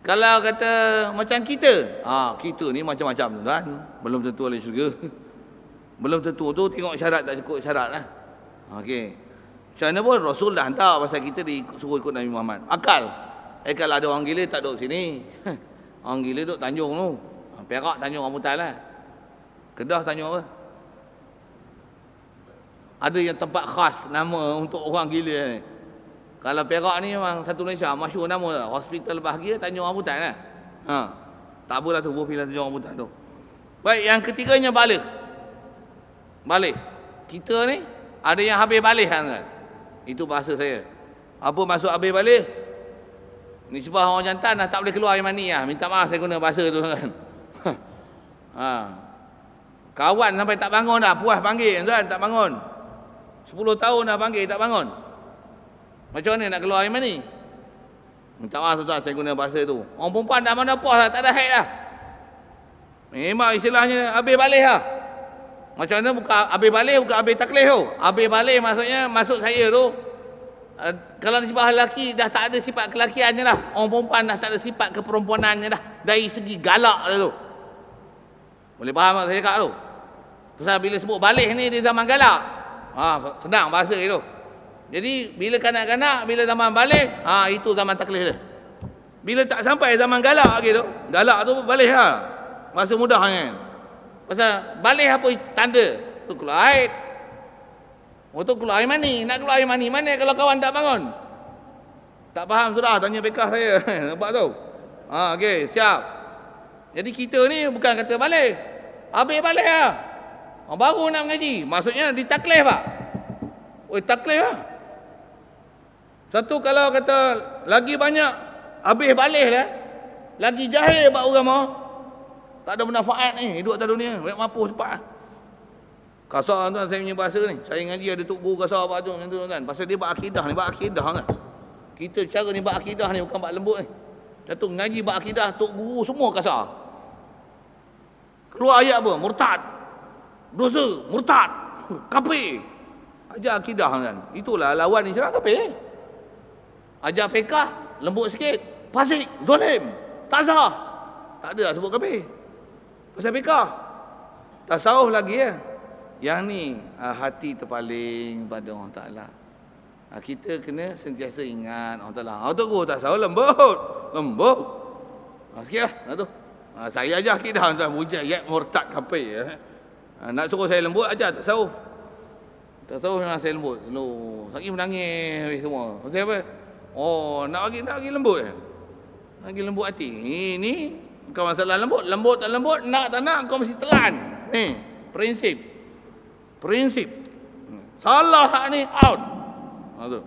Kalau kata macam kita, kita ni macam-macam tuan. Belum tentu ahli syurga. Belum tentu tu tengok syarat tak cukup syarat lah. Okey. Macam mana pun Rasul dah hantar pasal kita disuruh ikut Nabi Muhammad. Akal. Kalau ada orang gila tak duduk sini. Orang gila duduk Tanjung tu. Perak Tanjung Rambutan lah. Kedah Tanjung apa? Ada yang tempat khas nama untuk orang gila ni. Kalau Perak ni memang satu Malaysia masyhur nama lah. Hospital bahagia Tanjung Rambutan lah. Tak apalah tu, buah pilihan Tanjung Rambutan tu. Baik, yang ketiganya balik. Balik. Kita ni ada yang habis balik kan? Itu bahasa saya. Apa maksud habis balik? Nisbah orang jantan dah tak boleh keluar air mani lah. Minta maaf saya guna bahasa tu kan. Kawan sampai tak bangun dah. Puas panggil tuan, tak bangun. 10 tahun dah panggil tak bangun. Macam mana nak keluar air mani? Minta maaf tuan, saya guna bahasa tu. Orang perempuan dah mana puas lah, tak ada haid lah. Memang istilahnya habis balik lah. Macam mana bukan habis balik, bukan habis taklif tu. Habis balik maksudnya, maksud saya tu, kalau nisbah lelaki dah tak ada sifat kelakiannya dah. Orang perempuan dah tak ada sifat keperempuanannya dah. Dari segi galak dah tu. Boleh faham tak saya cakap tu? Pasal bila sebut balik ni di zaman galak. Senang bahasa itu. Jadi bila kanak-kanak, bila zaman balik, itu zaman taklif dia. Bila tak sampai zaman galak lagi tu, galak tu balik lah. Masa mudahnya. Pasal balik apa tanda? Tu keluar air. Tu keluar air mani. Nak keluar air mani mana kalau kawan tak bangun? Tak faham sudah, tanya bekah saya. Nampak tu? Okey, siap. Jadi kita ni bukan kata balik. Habis balik lah. Baru nak mengaji. Maksudnya ditaklif pak. Taklif lah. Satu kalau kata lagi banyak habis balik lah. Lagi jahil pak agama. Tak ada manfaat ni hidup atas dunia. Baik mampu cepat. Kasar tuan saya punya bahasa ni. Saya ngaji ada tok guru kasar apa tu kan. Pasal dia bab akidah ni, bab akidah kan. Kita cara ni bab akidah ni bukan bab lembut ni. Satu ngaji bab akidah tok guru semua kasar. Keluar ayat apa? Murtad. Dosa, murtad, kafir. Ajar akidah kan. Itulah lawan Islam kafir. Ajar fiqh lembut sikit. Fasik, zalim, tak sah. Tak ada lah sebut kafir. Pasal fiqh. Tasawuf lagi ya. Yang ni hati terpaling pada Allah Ta'ala. Kita kena sentiasa ingat Allah Ta'ala. Tu guru tasawuf lembut. Lembut. Sikit lah tu. Saya ajar akidah tuan. Mujahid, murtad, kafir. Nak suruh saya lembut ajar tasawuf. Tasawuf memang saya lembut. Lagi menangis semua. Pasal apa? Nak bagi lembut. Nak bagi lembut hati. Ini bukan masalah lembut. Lembut tak lembut, nak tak nak kau mesti telan. Ni, prinsip. Salah hak ni out. Tu.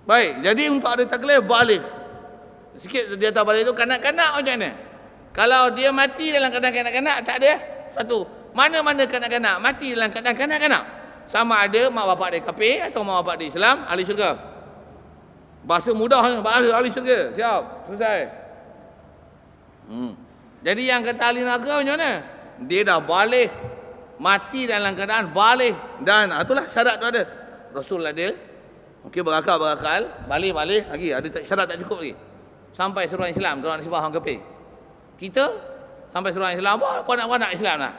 Baik, jadi untuk ada taklif balik. Sikit dia tahu balik tu kanak-kanak macam mana? Kalau dia mati dalam keadaan kanak-kanak, tak ada. Satu. Mana-mana kanak-kanak mati dalam keadaan kanak-kanak. Sama ada mak bapak dia kafir atau mak bapak dia Islam, ahli syurga. Bahasa mudahnya, bahasa ahli syurga. Siap. Selesai. Jadi yang kata ahli neraka macam mana? Dia dah balik. Mati dalam keadaan balik. Dan itulah syarat tu ada. Rasul ada. Okey, berakal. Balik. Lagi ada syarat tak cukup lagi. Sampai seruan Islam kalau nak sembah orang kafir. Kita sampai seruan Islam apa nak Islam lah.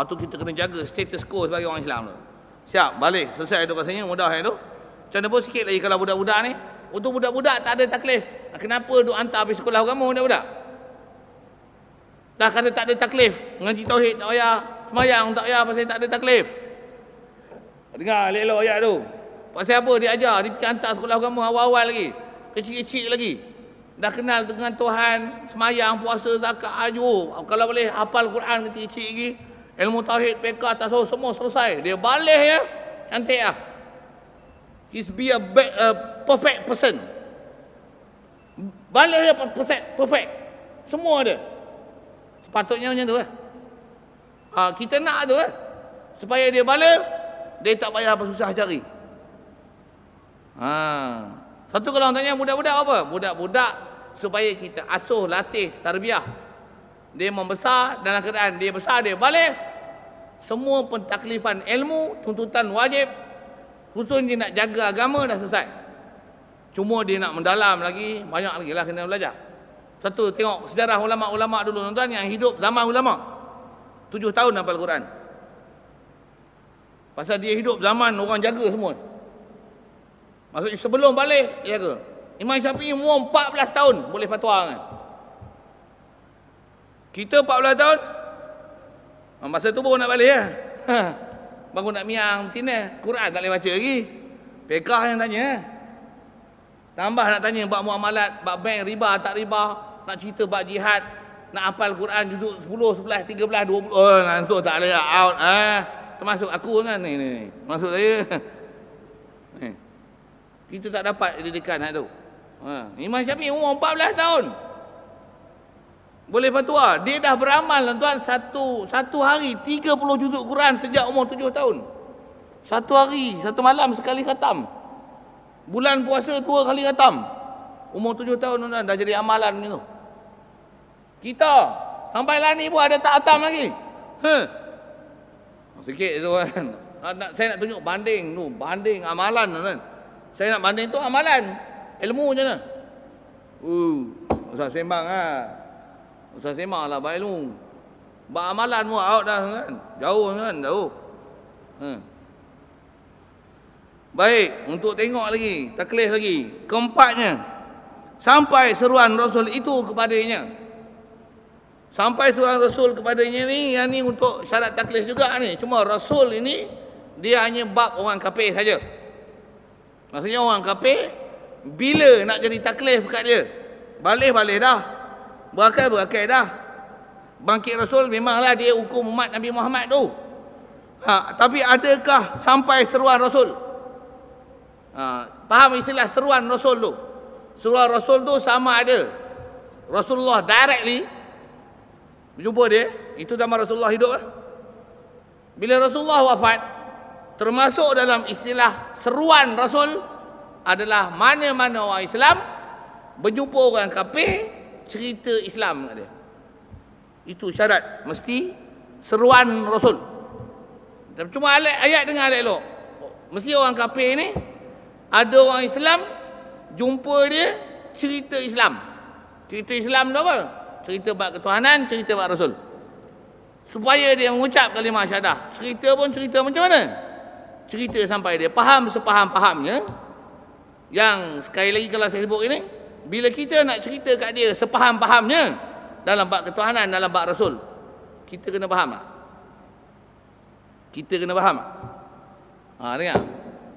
Tu kita kena jaga status quo sebagai orang Islam tu. Siap, balik. Selesai tu rasanya mudah tu. Macam mana pun sikit lagi kalau budak-budak ni. Untuk budak-budak tak ada taklif. Kenapa duk hantar pergi sekolah agama budak-budak? Dah kata tak ada taklif. Ngaji tauhid tak payah. Semayang tak payah pasal tak ada taklif. Dengar elok-elok ayat tu. Pasal apa dia ajar? Dia pergi hantar sekolah agama awal-awal lagi. Kecil-kecil lagi. Dah kenal dengan Tuhan, semayang, puasa, zakat, haji. Kalau boleh hafal Quran kecil-kecil lagi, ilmu tauhid, fiqh, tasawuf semua selesai. Dia balik ya, cantik ah. He's be a perfect person. Balik ya perfect. Semua ada. Sepatutnya macam tu lah. Kita nak tu lah. Supaya dia balik, dia tak payah bersusah cari. Satu kalau orang tanya budak-budak apa? Budak-budak supaya kita asuh, latih, tarbiyah. Dia membesar dalam keadaan dia besar, dia balik. Semua pentaklifan ilmu, tuntutan wajib, khususnya dia nak jaga agama dah selesai. Cuma dia nak mendalam lagi, banyak lagi lah kena belajar. Satu, tengok sejarah ulama'-ulama' dulu tuan-tuan yang hidup zaman ulama'. 7 tahun hafal Quran. Pasal dia hidup zaman orang jaga semua. Maksudnya sebelum balik dia jaga. Imam Syafi'i umur 14 tahun boleh fatwa kan. Kita 14 tahun masa tu baru nak balik ya. Baru nak miang betina. Quran tak boleh baca lagi. Fiqh yang tanya. Tambah nak tanya bab muamalat, bab bank, riba tak riba, nak cerita bab jihad, nak hafal Quran juzuk 10, 11, 13, 20. Langsung tak boleh out. Termasuk aku kan ni. Masuk saya. Kita tak dapat didikan tu. Imam Syafi'i umur 14 tahun. Boleh fatwa. Dia dah beramal tuan satu hari 30 juzuk Quran sejak umur 7 tahun. Satu hari, satu malam sekali khatam. Bulan puasa 2 kali khatam. Umur 7 tahun tuan dah jadi amalan ni tu. Kita sampai lah ni pun ada tak khatam lagi. Sikit tu kan. Saya nak tunjuk banding tu, banding amalan tuan. Saya nak banding tu amalan. Ilmu macam mana? Usah sembang lah. Usah sembang lah bab ilmu. Bab amalan mu out dah kan. Jauh kan, jauh. Baik, untuk tengok lagi, taklif lagi. Keempatnya, sampai seruan Rasul itu kepadanya. Sampai seruan Rasul kepadanya ni, yang ni untuk syarat taklif juga ni. Cuma Rasul ini, dia hanya bab orang kafir saja. Maksudnya orang kafir, bila nak jadi taklif kat dia? Balik dah. Berakal dah. Bangkit Rasul memanglah dia hukum umat Nabi Muhammad tu. Tapi adakah sampai seruan Rasul? Faham istilah seruan Rasul tu? Seruan Rasul tu sama ada Rasulullah directly berjumpa dia. Itu zaman Rasulullah hidup lah. Bila Rasulullah wafat, termasuk dalam istilah seruan Rasul adalah mana-mana orang Islam berjumpa orang kafir, cerita Islam kat dia. Itu syarat, mesti seruan Rasul. Cuma ayat dengar elok. Mesti orang kafir ni ada orang Islam jumpa dia, cerita Islam. Cerita Islam tu apa? Cerita bab ketuhanan, cerita bab Rasul. Supaya dia mengucap kalimah syahadah. Cerita pun cerita macam mana? Cerita sampai dia faham sepaham-pahamnya. Yang sekali lagi kalau saya sebut ini, bila kita nak cerita kat dia sepaham-pahamnya dalam bab ketuhanan, dalam bab Rasul, kita kena faham lah. Kita kena faham lah. Dengar.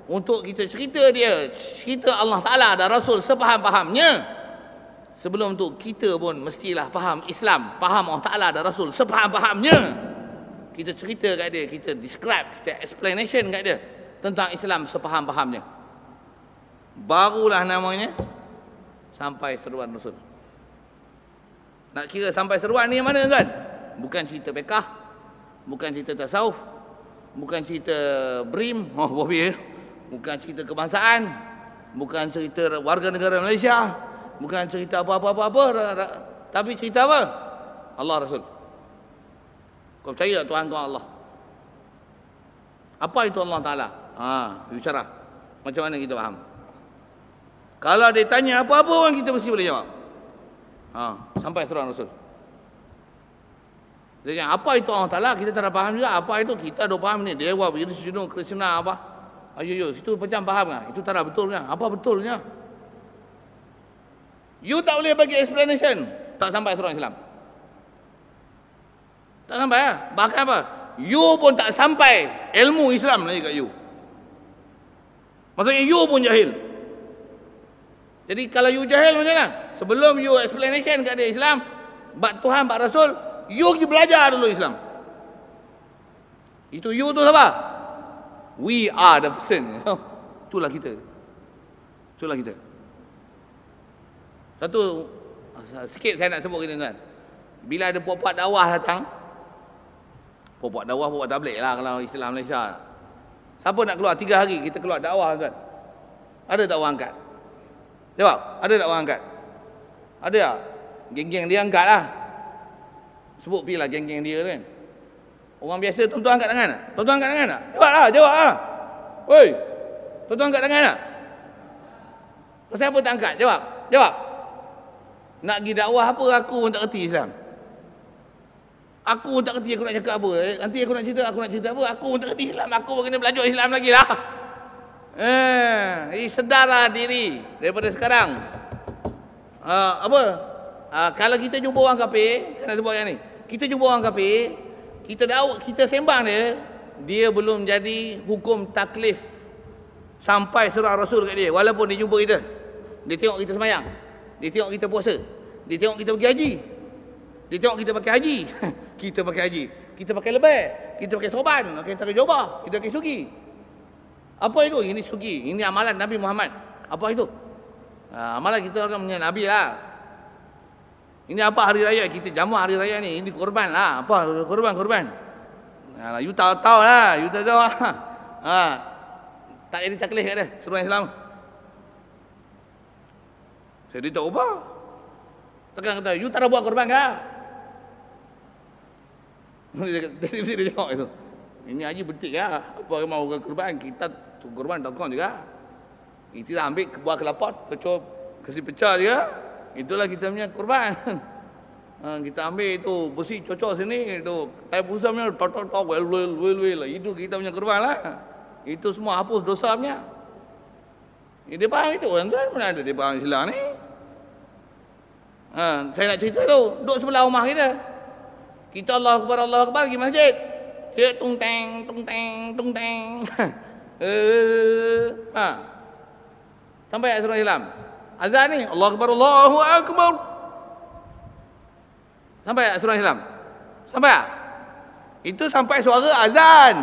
Untuk kita cerita dia, cerita Allah Ta'ala dan Rasul sepaham-pahamnya, sebelum tu kita pun mestilah faham Islam, faham Allah Ta'ala dan Rasul sepaham-pahamnya. Kita cerita kat dia, kita describe, kita explanation kat dia tentang Islam sepaham-pahamnya. Barulah namanya sampai seruan Rasul. Nak kira sampai seruan ni yang mana tuan? Bukan cerita fiqh, bukan cerita tasawuf, bukan cerita BRIM, bukan cerita kebangsaan, bukan cerita warga negara Malaysia, bukan cerita apa-apa, tapi cerita apa? Allah Rasul. Kau percaya tak Tuhan kau Allah? Apa itu Allah Ta'ala? Bicara. Macam mana kita faham? Kalau dia tanya apa-apa orang, kita mesti boleh jawab. Sampai surah Rasul. Dia tanya, apa itu Allah Ta'ala? Kita tak ada faham juga. Apa itu? Kita ada faham ni. Dewa, Wirsinu, Krishna, apa? Ayo, situ macam faham kan? Itu tak ada betulnya. Apa betulnya? You tak boleh bagi explanation. Tak sampai surah Islam. Tak sampai ya? Bahkan apa? You pun tak sampai ilmu Islam lagi kat you. Maksudnya you pun jahil. Jadi kalau you jahil macam mana? Sebelum you explanation kat dia Islam, bak Tuhan, bak Rasul, you pergi belajar dulu Islam. Itu you tu siapa? We are the person. Itulah kita. Itulah kita. Satu, sikit saya nak sebut kita kan. Bila ada puak-puak dakwah datang, puak-puak dakwah, puak tabligh lah kalau Islam Malaysia. Siapa nak keluar 3 hari kita keluar dakwah kan? Ada tak orang angkat? Jawab, ada tak orang angkat? Ada tak? Geng-geng dia angkat lah. Sebut pergi lah geng-geng dia kan. Orang biasa tuan-tuan angkat tangan tak? Tuan-tuan angkat tangan tak? Jawab lah. Oi, tuan-tuan angkat tangan tak? Kenapa apa tak angkat? Jawab. Nak pergi dakwah apa aku pun tak kerti Islam. Aku pun tak kerti aku nak cakap apa. Nanti aku nak cerita apa. Aku pun tak kerti Islam. Aku pun kena belajar Islam lagi lah. Sedarlah diri daripada sekarang. Kalau kita jumpa orang kafir, saya nak sebut yang ni. Kita jumpa orang kafir, kita sembang dia belum jadi hukum taklif sampai surah Rasul kat dia. Walaupun dia jumpa kita, dia tengok kita semayang, dia tengok kita puasa, dia tengok kita pergi haji, dia tengok kita pakai haji, kita pakai haji, kita pakai lebih, kita pakai sorban, kita pakai jubah, kita pakai sugi. Apa itu? Ini sugi. Ini amalan Nabi Muhammad. Apa itu? Amalan kita orang punya Nabi lah. Ini apa hari raya? Kita jamu hari raya ni. Ini korban lah. Apa? Korban. You tahu lah. You tahu lah. Tak jadi taklif kat dia. Suruh Islam. Jadi tak ubah. Tekan kata, you tak ada buat korban ke? Dia jawab itu. Ini haji betik lah. Apa yang mahu korban? Kita korban dokong juga. Kita ambil buah kelapa, kasih pecah juga. Itulah kita punya korban. Kita ambil itu besi cocok sini, itu kayak pusamnya tok well lah. Itu kita punya korban lah. Itu semua hapus dosa punya. Dia faham itu orang tuan, mana ada dia faham Islam ni. Saya nak cerita tu, duduk sebelah rumah kita. Kita Allah Akbar pergi masjid. Dia tung teng. Sampai surah Islam. Azan ni Allahu Akbar. Sampai surah Islam. Sampai. Itu sampai suara azan.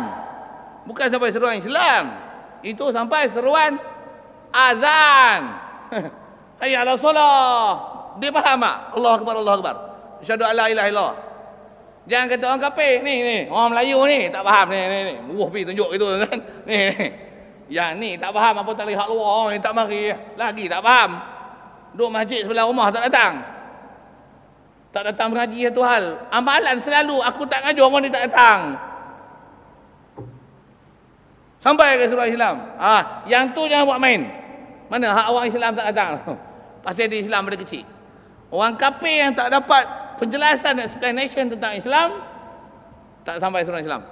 Bukan sampai seruan Islam. Itu sampai seruan azan. Hayya 'alas solah. Dia faham tak? Allahu Akbar. Asyhadu an la ilaha illallah. Jangan kata orang kafir ni, orang Melayu ni tak faham ni. Buah pergi tunjuk itu kan. Ni. Yang ni tak faham apa tak lihat luar, ni tak mari. Lagi tak faham. Duduk masjid sebelah rumah tak datang. Tak datang mengaji satu hal. Amalan selalu aku tak ngajar orang ni tak datang. Sampai ke surah Islam. Yang tu jangan buat main. Mana hak orang Islam tak datang. Pasal dia Islam pada kecil. Orang kafir yang tak dapat penjelasan dan explanation tentang Islam, tak sampai surah Islam.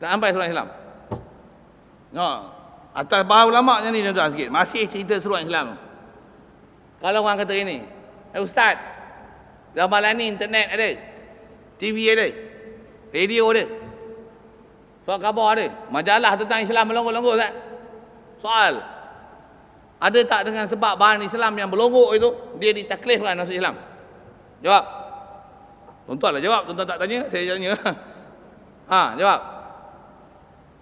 Tak sampai surah Islam. Atas bahasa ulama macam ni tuan-tuan sikit. Masih cerita surah Islam. Kalau orang kata ini, Ustaz, gambaran ni internet ada, TV ada, radio ada, surat khabar ada, majalah tentang Islam melonggok-longgok Ustaz. Soal, ada tak dengan sebab bahan Islam yang berlonggok itu, dia ditaklifkan masuk Islam? Jawab. Tuan-tuan lah jawab. Tuan-tuan tak tanya, saya tanya. Jawab.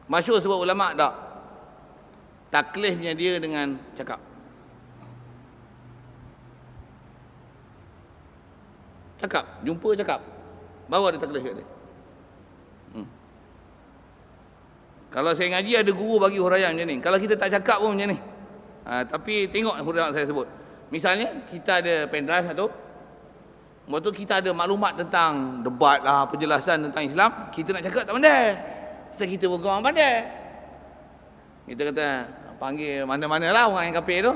Masyhur sebab ulama tak. Taklifnya dia dengan cakap. Cakap, jumpa cakap. Baru ada taklif kat dia. Kalau saya ngaji ada guru bagi huraian macam ni. Kalau kita tak cakap pun macam ni. Tapi tengok huraian saya sebut. Misalnya kita ada pendrive satu. Lepas tu kita ada maklumat tentang debat lah, penjelasan tentang Islam. Kita nak cakap tak pandai. Sebab kita bukan orang pandai. Kita kata panggil mana-mana lah orang yang kafir tu.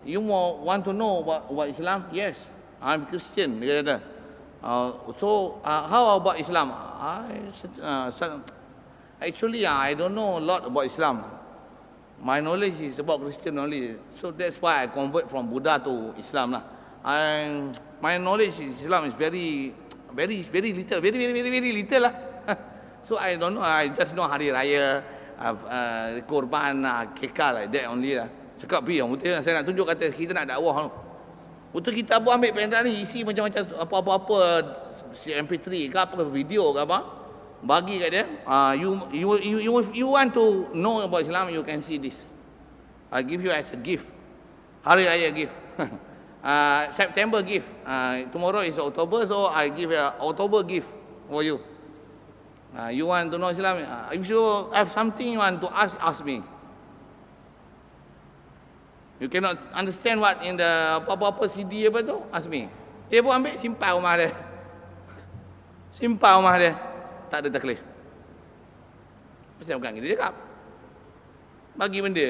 You want to know about Islam? Yes, I'm Christian. Dia kata. How about Islam? Actually, I don't know a lot about Islam. My knowledge is about Christian only. So that's why I convert from Buddha to Islam lah. My knowledge in Islam is very little, very little lah. So I don't know. I just know Hari Raya, Korban, Kekal like that only lah. Cakap pergi yang betul. Saya nak tunjuk kata kita nak dakwah tu. Betul kita ambil pendrive ni isi macam-macam apa-apa MP3 ke apa video ke apa. Bagi kat dia. You want to know about Islam, you can see this. I give you as a gift. Hari Raya gift. September gift. Tomorrow is October, so I give a October gift for you. You want to know Islam? If you have something you want to ask me. You cannot understand what in the apa-apa CD apa tu, ask me. Dia pun ambil simpan rumah dia. Simpan rumah dia. Tak ada taklif. Pasal bukan kita cakap. Bagi benda.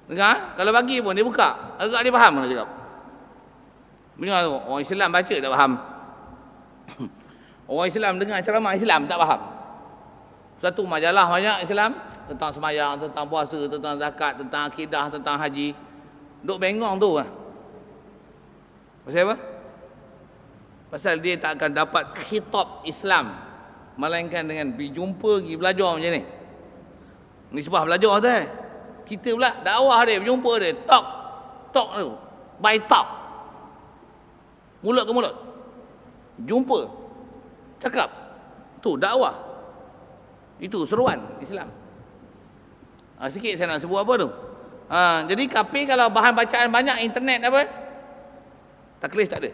Dengar? Kalau bagi pun dia buka. Agak dia faham dia cakap. Dengar tu, orang Islam baca tak faham. Orang Islam dengar ceramah Islam tak faham. Satu majalah banyak Islam tentang sembahyang, tentang puasa, tentang zakat, tentang akidah, tentang haji. Duk bengong tu lah. Pasal apa? Pasal dia tak akan dapat khitab Islam melainkan dengan berjumpa pergi belajar macam ni. Ni sebab belajar tu kita pula dakwah dia, berjumpa dia, talk tu, by talk. Mulut ke mulut. Jumpa. Cakap. Tu dakwah. Itu seruan Islam. Sikit saya nak sebut apa tu. Jadi kafir kalau bahan bacaan banyak internet apa? Taklif tak ada.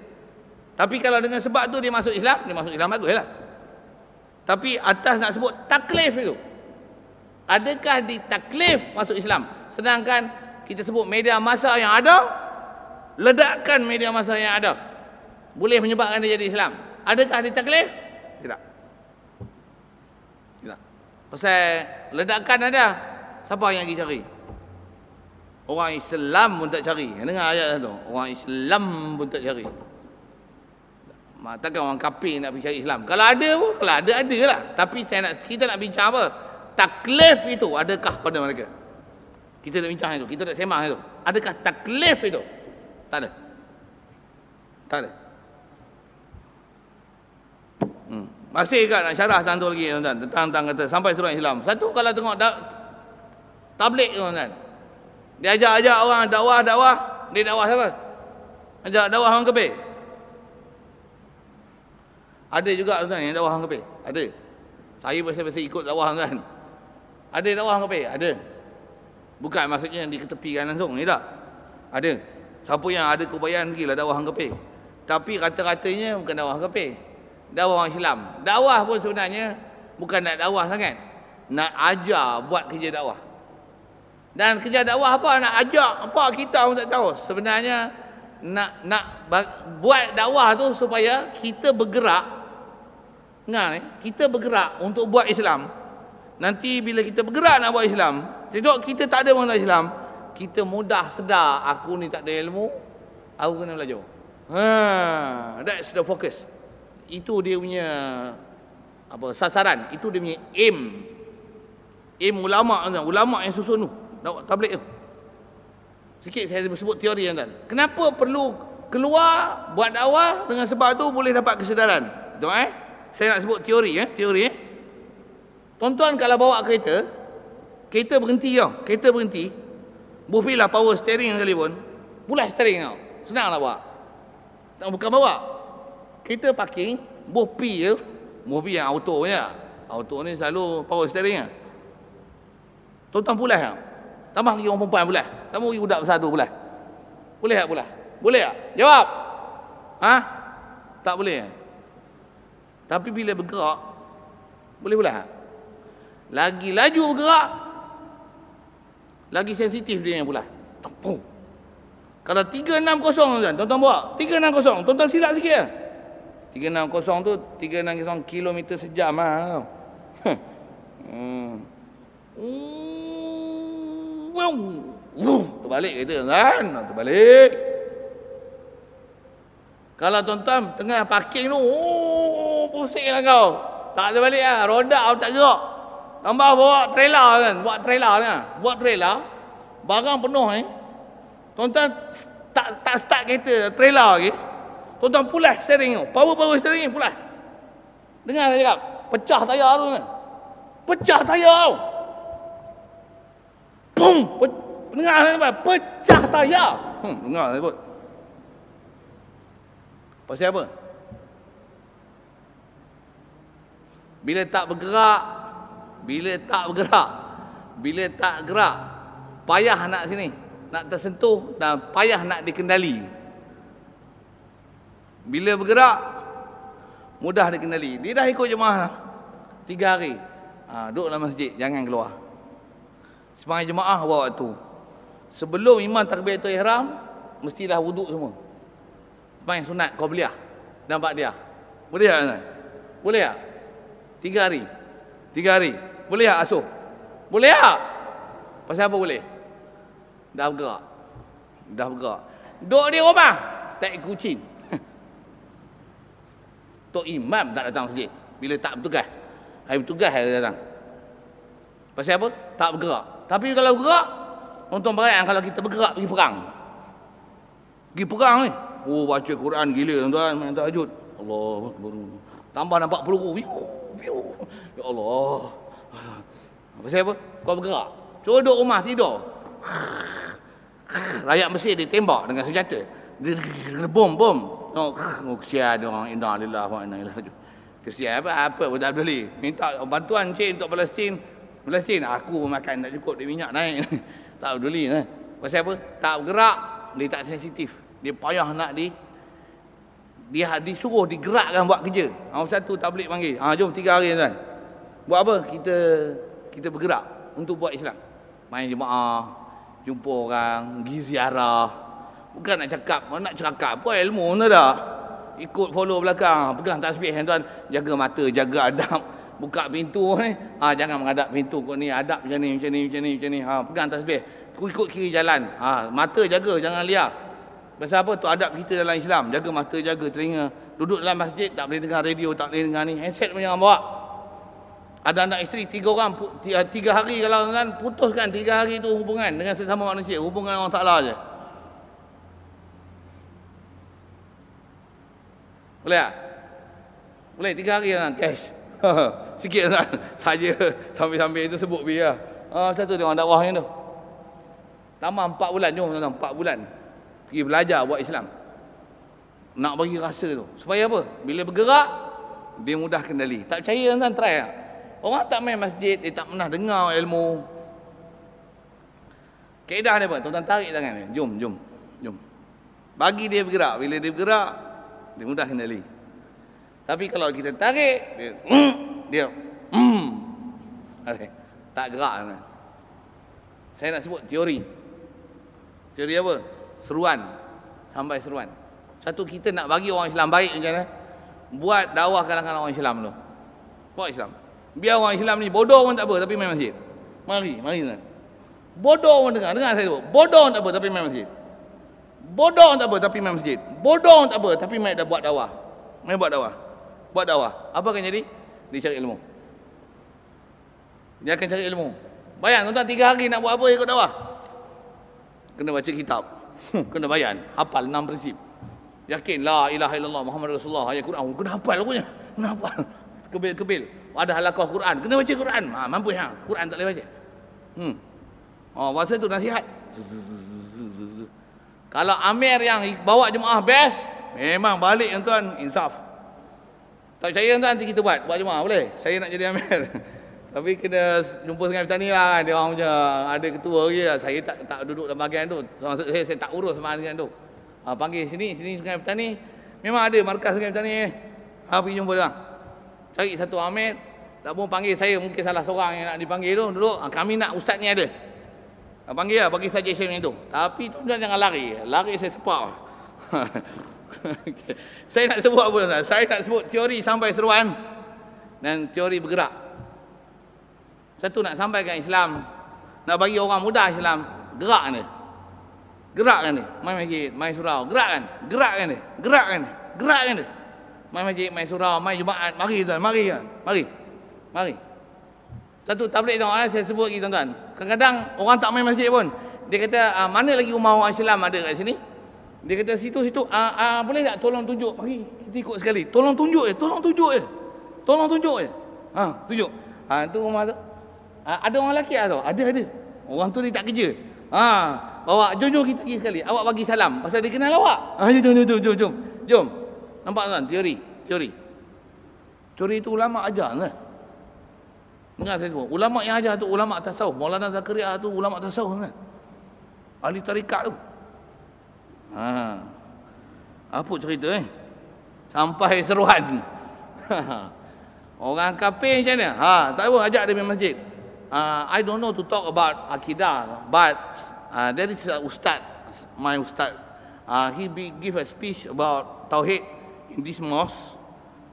Tapi kalau dengan sebab tu dia masuk Islam baguslah. Tapi atas nak sebut taklif itu. Adakah di taklif masuk Islam? Sedangkan kita sebut media massa yang ada, ledakan media massa yang ada boleh menyebabkan dia jadi Islam. Adakah di taklif? Tidak. Tidak. Pasal ledakan ada. Siapa yang pergi cari? Orang Islam pun tak cari. Dengar ayat tu. Orang Islam pun tak cari. Takkan orang kafir nak pergi cari Islam. Kalau ada pun, kalau ada lah. Tapi kita nak bincang apa? Taklif itu adakah pada mereka? Kita nak bincang itu. Kita nak sembang itu. Adakah taklif itu? Tak ada. Tak ada. Masih kat nak syarah tentang tu lagi tuan-tuan. Tentang kata sampai surah Islam. Satu kalau tengok tabligh tuan-tuan. Dia ajak orang dakwah. Dia dakwah siapa? Ajak dakwah orang kafir. Ada juga tuan yang dakwah orang kafir. Ada. Saya biasa ikut dakwah tuan. Ada dakwah orang kafir? Ada. Bukan maksudnya yang diketepikan langsung. Ni tak. Ada. Siapa yang ada keupayaan pergilah dakwah orang kafir. Tapi kata-katanya bukan dakwah orang kafir. Dakwah orang Islam. Dakwah pun sebenarnya bukan nak dakwah sangat. Nak ajar buat kerja dakwah. Dan kerja dakwah apa? Nak ajak apa kita pun tak tahu. Sebenarnya nak buat dakwah tu supaya kita bergerak. Kita bergerak untuk buat Islam. Nanti bila kita bergerak nak buat Islam, tidak kita tak ada mengenal Islam, kita mudah sedar aku ni tak ada ilmu, aku kena belajar. That's the focus. Itu dia punya sasaran, itu dia punya aim. Aim ulama yang susun tu, tabligh tu. Sikit saya sebut teori tuan. Kenapa perlu keluar buat dakwah? Dengan sebab tu boleh dapat kesedaran. Betul Saya nak sebut teori. Tuan-tuan kalau bawa kereta berhenti tau. Kereta berhenti. Bufilah power steering sekali pun. Bulah steering tau. Senanglah bawa. Bukan bawa. Kereta parking, bufi je. Bufi yang auto punya. Auto ni selalu power steering lah. Tuan-tuan pulas tau. Tambah lagi orang perempuan pulas. Tambah lagi budak besar tu pulas. Boleh tak pulas? Boleh tak? Jawab. Tak boleh. Tapi bila bergerak, boleh pula. Lagi laju bergerak, lagi sensitif dia yang pula. Tepung. Kalau 360 tuan-tuan buat. 360, tuan-tuan silap sikit lah. 360 tu 360 kilometer sejam lah. Terbalik kereta kan? Terbalik. Kalau tuan-tuan tengah parking tu, pusing lah kau. Tak terbalik lah. Roda tak gerak. Tambah bawa trailer kan? Buat trailer. Barang penuh Tuan-tuan tak start kereta, trailer lagi. Tuan-tuan pulas steering tu. Power steering pulas. Dengar saya cakap, pecah tayar tu kan. Pecah tayar tu. Pum! Dengar saya cakap, pecah tayar. Dengar saya sebut. Pasal apa? Bila tak bergerak, bila tak gerak, payah nak sini, nak tersentuh dan payah nak dikendali. Bila bergerak, mudah dikendali. Dia dah ikut jemaah 3 hari. Duduk dalam masjid, jangan keluar. Sembahyang jemaah bawa waktu. Sebelum imam takbiratul ihram, mestilah wuduk semua. Sembahyang sunat qabliyah dan ba'diyah. Boleh tak tuan? Boleh tak? 3 hari. 3 hari. Boleh tak asuh? Boleh tak? Pasal apa boleh? Dah bergerak. Duduk di rumah, tak ikut kucing. Tok imam tak datang masjid. Bila tak bertugas. Hari bertugas dia datang. Pasal apa? Tak bergerak. Tapi kalau bergerak, tuan-tuan bayang kalau kita bergerak pergi perang. Pergi perang ni. Baca Quran gila tuan-tuan, main tahajud. Allah baru. Tambah nampak peluru. Ya Allah. Pasal apa? Kau bergerak. Cuba duduk rumah tidur. Rakyat Mesir ditembak dengan senjata. Bom. Kesian dia orang. Inna lillahi wa inna ilaihi raji'un. Kesian apa pun tak boleh. Minta bantuan cik untuk Palestin. Aku makan tak cukup, dia minyak naik. Tak peduli kan. Pasal apa? Tak bergerak, dia tak sensitif. Dia payah nak dia disuruh digerakkan buat kerja. Satu tabligh panggil. Jom 3 hari tuan. Buat apa? Kita bergerak untuk buat Islam. Main jemaah, jumpa orang, pergi ziarah. Bukan nak cakap apa ilmu tu dah. Ikut follow belakang, pegang tasbih tuan, jaga mata, jaga adab. Buka pintu ni, jangan menghadap pintu kau ni, adab macam ni. Pegang tasbih, ikut kiri jalan. Mata jaga, jangan liar. Pasal apa? Tu adab kita dalam Islam. Jaga mata, jaga telinga. Duduk dalam masjid, tak boleh dengar radio, tak boleh dengar ni. Handset pun jangan bawa. Ada anak isteri 3 orang, 3 hari kalau kan putuskan 3 hari tu hubungan dengan sesama manusia. Hubungan Allah Ta'ala je. Boleh tak? Boleh 3 hari kan? Cash. Sikit kan? Saja sambil-sambil itu sebut biar. Satu tengok dakwahnya tu. Tambah 4 bulan. Jom 4 bulan. Pergi belajar buat Islam. Nak bagi rasa tu. Supaya apa? Bila bergerak, dia mudah kendali. Tak percaya tuan, try lah. Orang tak main masjid, dia tak pernah dengar ilmu. Kaedah dia apa? Tuan-tuan tarik tangan dia. Jom. Bagi dia bergerak. Bila dia bergerak, dia mudah kendali. Tapi kalau kita tarik, dia tak gerak. Saya nak sebut teori. Teori apa? Seruan. Sampai seruan. Satu, kita nak bagi orang Islam baik macam mana? Buat dakwah kalangan orang Islam tu. Buat Islam. Biar orang Islam ni bodoh pun tak apa, tapi main masjid. Mari. Bodoh pun dengar saya tu. Bodoh pun tak apa, tapi main masjid. Bodoh pun tak apa, tapi main masjid. Bodoh pun tak apa, tapi main dah buat dakwah. Main buat dakwah. Apa akan jadi? Dia cari ilmu. Dia akan cari ilmu. Bayang tuan-tuan 3 hari nak buat apa ikut dakwah? Kena baca kitab. Kena bayan. Hafal 6 prinsip. Yakin la ilaha illallah Muhammad Rasulullah, ayat Quran. Kena hafal punya. Kena hafal. Kebil. Ada halaqah Quran. Kena baca Quran. Mampu Quran tak boleh baca. Masa tu nasihat. Kalau amir yang bawa jemaah best, memang balik tuan, insaf. Tak percaya tuan, nanti kita buat jemaah boleh. Saya nak jadi amir. Tapi kena jumpa dengan petani lah. Dia orang macam ada ketua je. Saya tak duduk dalam bahagian tu. Maksud saya tak urus bahagian tu. Panggil sini sungai petani. Memang ada markas macam ni. Pergi jumpa dia. Cari satu Ahmed, tak pun panggil saya, mungkin salah seorang yang nak dipanggil tu. Duduk, kami nak ustaz ni ada. Panggil lah, bagi suggestion macam tu. Tapi tuan jangan lari. Lari saya sepak. Okay. Saya nak sebut apa tuan? Saya nak sebut teori sampai seruan dan teori bergerak. Satu nak sampaikan Islam, nak bagi orang muda Islam, gerak ni. Gerakkan dia. Mai masjid, mai surau, gerakkan. Gerakkan dia. Gerakkan dia. Gerakkan dia. Mai masjid, mai surau, mai Jumaat, mari tuan, mari kan. Mari. Mari. Satu tabligh tuan, saya sebut lagi tuan-tuan. Kadang-kadang orang tak mai masjid pun. Dia kata, mana lagi rumah orang Islam ada kat sini? Dia kata situ-situ, boleh tak tolong tunjuk? Mari kita ikut sekali. Tolong tunjuk je, tolong tunjuk je. Tolong tunjuk je. Tunjuk. Tu rumah tu. Ada orang lelaki tak tu? Ada. Orang tu dia tak kerja. Bawa, jom kita pergi sekali. Awak bagi salam. Pasal dia kenal awak. Jom. Nampak tuan? Teori. Teori itu ulama ajar kan? Dengar saya sebut. Ulama yang ajar tu ulama tasawuf. Maulana Zakaria tu ulama tasawuf kan? Ahli tarikat tu. Apa cerita sampai seruan. Orang kafir macam ni. Tak apa, ajak dia pergi masjid. I don't know to talk about akidah, but there is a ustaz, my ustaz. He give a speech about tauhid in this mosque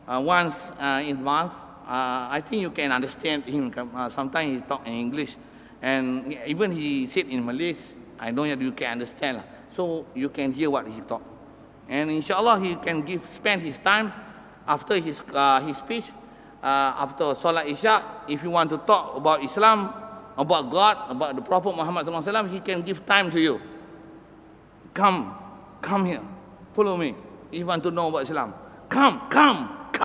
once in month. I think you can understand him. Sometimes he talk in English, and even he said in Malay. I know that you can understand lah. So you can hear what he talk, and inshallah he can spend his time after his speech, after Salat Isya. If you want to talk about Islam, about God, about the Prophet Muhammad SAW, he can give time to you. Come here, follow me. If you want to know about Islam, come.